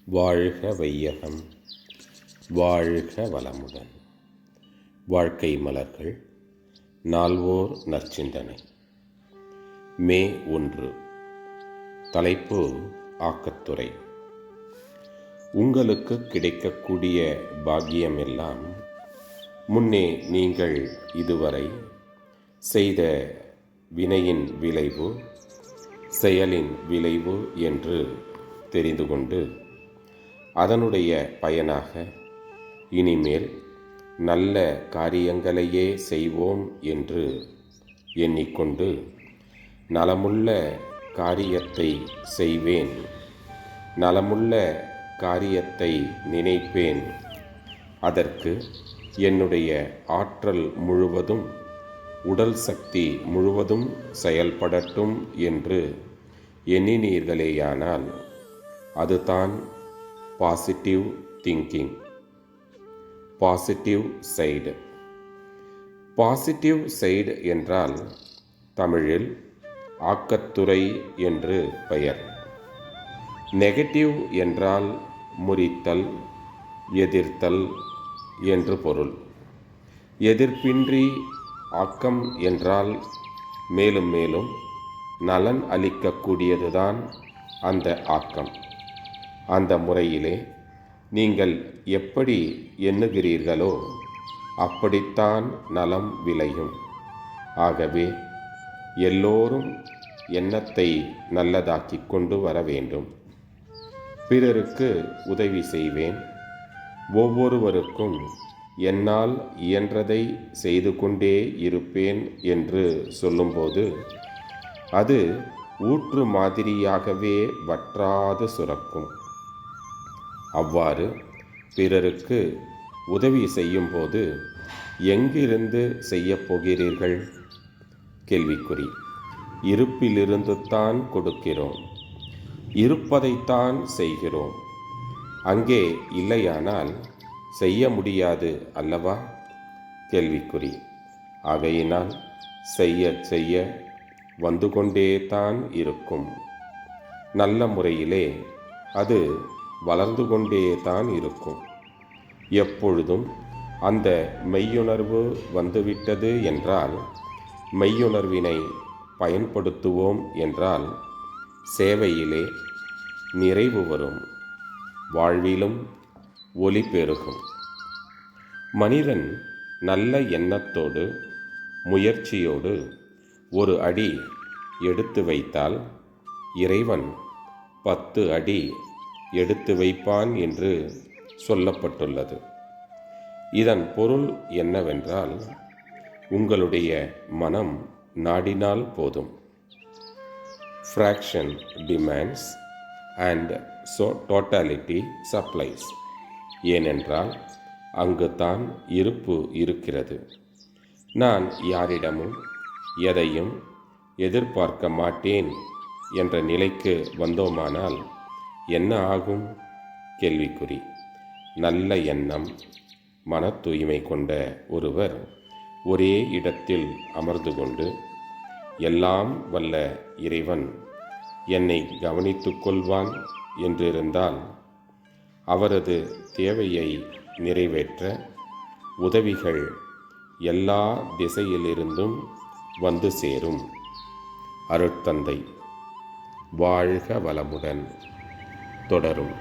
வாழ்க வையகம், வாழ்க வளமுடன். வாழ்க்கை மலர்கள் நால்வோர் நற்சிந்தனை. மே 1. தலைப்பு ஆக்கத்துறை. உங்களுக்கு கிடைக்கக்கூடிய பாக்கியமெல்லாம் முன்னே நீங்கள் இதுவரை செய்த வினையின் விளைவு, செயலின் விளைவு என்று தெரிந்து கொண்டு அதனுடைய பயனாக இனிமேல் நல்ல காரியங்களையே செய்வோம் என்று எண்ணிக்கொண்டு நலமுள்ள காரியத்தை செய்வேன், நலமுள்ள காரியத்தை நினைப்பேன், அதற்கு என்னுடைய ஆற்றல் முழுவதும், உடல் சக்தி முழுவதும் செயல்படட்டும் என்று எண்ணினீர்களேயானால் அதுதான் positive thinking. Positive side. Positive side என்றால் தமிழில் ஆக்கத்துறை என்று பெயர். நெகட்டிவ் என்றால் முறித்தல், எதிர்த்தல் என்று பொருள். எதிர்ப்பின்றி ஆக்கம் என்றால் மேலும் மேலும் நலன் அளிக்கக்கூடியதுதான் அந்த ஆக்கம். அந்த முறையிலே நீங்கள் எப்படி எண்ணுகிறீர்களோ அப்படித்தான் நலம் விளையும். ஆகவே எல்லோரும் எண்ணத்தை நல்லதாக்கி கொண்டு வர வேண்டும். பிறருக்கு உதவி செய்வேன், ஒவ்வொருவருக்கும் என்னால் இயன்றதை செய்து கொண்டே இருப்பேன் என்று சொல்லும்போது அது ஊற்று மாதிரியாகவே வற்றாது சுரக்கும். அவ்வாறு பிறருக்கு உதவி செய்யும்போது எங்கிருந்து செய்யப் போகிறீர்கள்? கேள்விக்குறி. இருப்பிலிருந்து தான் கொடுக்கிறோம், இருப்பதைத்தான் செய்கிறோம். அங்கே இல்லையானால் செய்ய முடியாது அல்லவா? கேள்விக்குறி. ஆகையினால் செய்ய செய்ய வந்து கொண்டே தான் இருக்கும். நல்ல முறையிலே அது வளர்ந்து கொண்டே தான் இருக்கும். எப்பொழுதும் அந்த மெய்யுணர்வு வந்துவிட்டது என்றால், மெய்யுணர்வினை பயன்படுத்துவோம் என்றால் சேவையிலே நிறைவு வரும், வாழ்விலும் ஒளி பெருகும். மனிதன் நல்ல எண்ணத்தோடு முயற்சியோடு ஒரு அடி எடுத்து வைத்தால் இறைவன் 10 அடி எடுத்து வைப்பான் என்று சொல்லப்பட்டுள்ளது. இதன் பொருள் என்னவென்றால், உங்களுடைய மனம் நாடினால் போதும். Fraction demands and totality supplies. ஏனென்றால் அங்கு தான் இருப்பு இருக்கிறது. நான் யாரிடமும் எதையும் எதிர்பார்க்க மாட்டேன் என்ற நிலைக்கு வந்தோமானால் என்ன ஆகும்? கேள்விக்குறி. நல்ல எண்ணம், மன தூய்மை கொண்ட ஒருவர் ஒரே இடத்தில் அமர்ந்து கொண்டு எல்லாம் வல்ல இறைவன் என்னை கவனித்து கொள்வான் என்றிருந்தால் அவரது தேவையை நிறைவேற்ற உதவிகள் எல்லா திசையிலிருந்தும் வந்து சேரும். அருட்தந்தை. வாழ்க வளமுடன். தொடரும்.